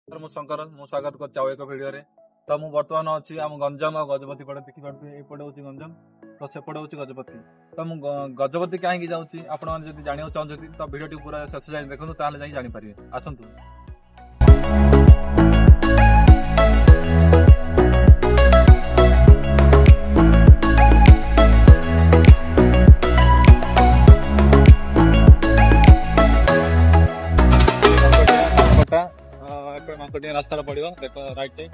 ମୁଁ ଶଙ୍କର ମୁଁ ସ୍ୱାଗତ କରୁଛି ଆଉ ଏକ ଭିଡିଓରେ। ତ ମୁଁ ବର୍ତ୍ତମାନ ଅଛି ଆମ ଗଞ୍ଜାମ ଆଉ ଗଜପତି ପଟେ ଦେଖିପାରୁଥିବେ। ଏପଟେ ହଉଛି ଗଞ୍ଜାମ ତ ସେପଟେ ହଉଛି ଗଜପତି। ତ ମୁଁ ଗଜପତି କାହିଁକି ଯାଉଛି ଆପଣମାନେ ଯଦି ଜାଣିବାକୁ ଚାହୁଁଛନ୍ତି ତ ଭିଡିଓଟି ପୁରା ଶେଷ ଯାଇ ଦେଖନ୍ତୁ, ତାହେଲେ ଯାଇ ଜାଣିପାରିବେ। ଆସନ୍ତୁ। ମାଙ୍କଟିଆ ରାସ୍ତାରେ ପଡିବ, ଦେଖ ରାଇଟ୍ ରେ।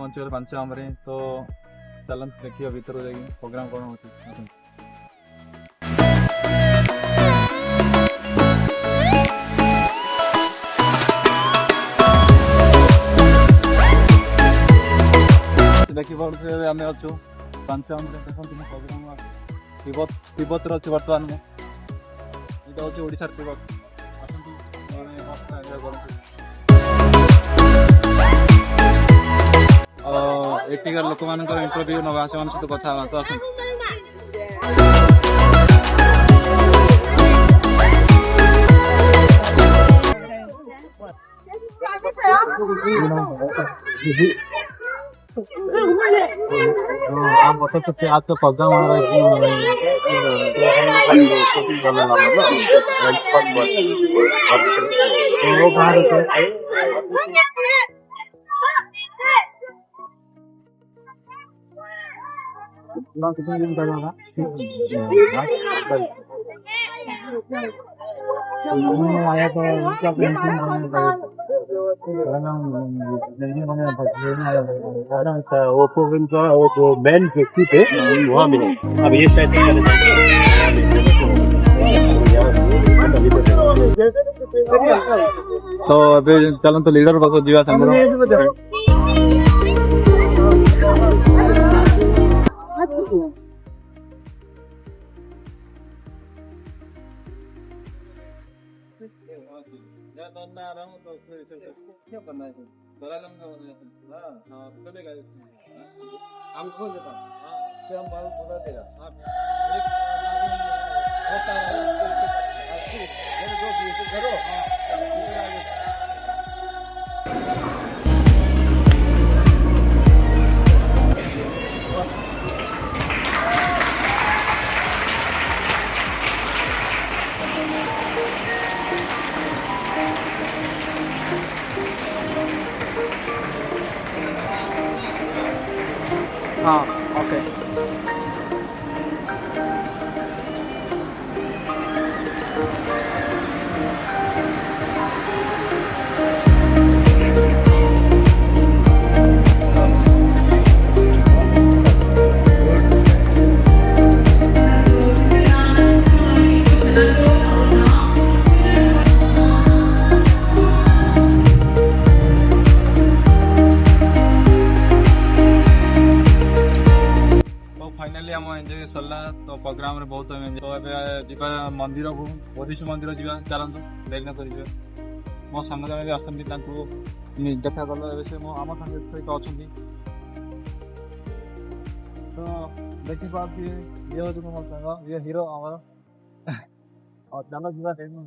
ପହଞ୍ଚିଗଲେ ପାଞ୍ଚ ତ ଚାଲନ୍ତୁ ଦେଖିବା ଭିତରୁ ଯାଇକି ପ୍ରୋଗ୍ରାମ କ'ଣ ହଉଛି। ଆସନ୍ତୁ। ଦେଖିପାରୁଥିବେ ଆମେ ଅଛୁ ପାଞ୍ଚ ଦେଖନ୍ତୁ ପ୍ରୋଗ୍ରାମ ତିବ୍ବତରେ ଅଛି ବର୍ତ୍ତମାନ। ମୁଁ ଏଇଟା ହଉଛି ଓଡ଼ିଶାର ତିବ୍ବତ। ଆସନ୍ତୁ ଏନ୍ଜୟ କରନ୍ତୁ। ଏଠିକାର ଲୋକମାନଙ୍କର ଇଣ୍ଟରଭ୍ୟୁ ନେବା, ସେମାନଙ୍କ ସହିତ କଥା ହେବା। ତ ଆସନ୍ତୁ। कितने दिन का होगा? आया तो उसका पेंशन ओप्पो का वो जो मेन व्यक्ति थे वहाँ में है। अब ये साइड तो अभी चलो तो लीडर पास जीवा संग क्या करना है? हम खोल देता हम बाल खोला देगा हाँ ओके। फाइनाली आम एंजॉय सरला तो प्रोग्राम रे बहुत एंजॉय। तो एबे जीवा मंदिर को बोधिसु मंदिर जीवा, चलंतु देखना करिवे। मो संग जने भी आसंती तांको देखा गलो एबे से मो आम संग सहित अछंती। तो देखि पाती ये हो तुम संग ये हीरो हमर और चलो जीवा देखनु।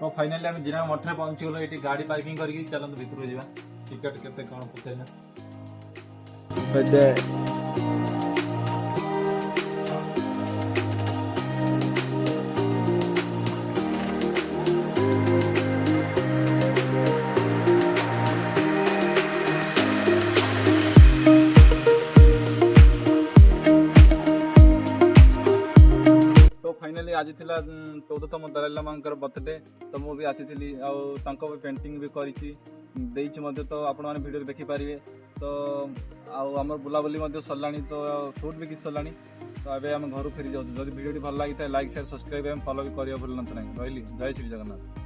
तो फाइनाली आम जिना मठरे पहुंची गलो। ये गाड़ी पार्किंग करके चलते भितर जावा। टिकट केते कौन पचारे आज थिला 14तम दलाई लामांकर बर्थडे तो मु भी आसीथिली आ तांको पेंटिंग भी करिछि देइछि मध्ये तो आपण माने वीडियो देखि पारिबे तो आमर बुलाबुली मध्ये सरलानी तो शूट भी किस सरलानी तो एबे हम घर फेरी जाउ जदि वीडियो भल लागि लाइक शेयर सब्सक्राइब एवं फॉलो भी करियो भूलनत नहीं रहिली जय श्री जगन्नाथ।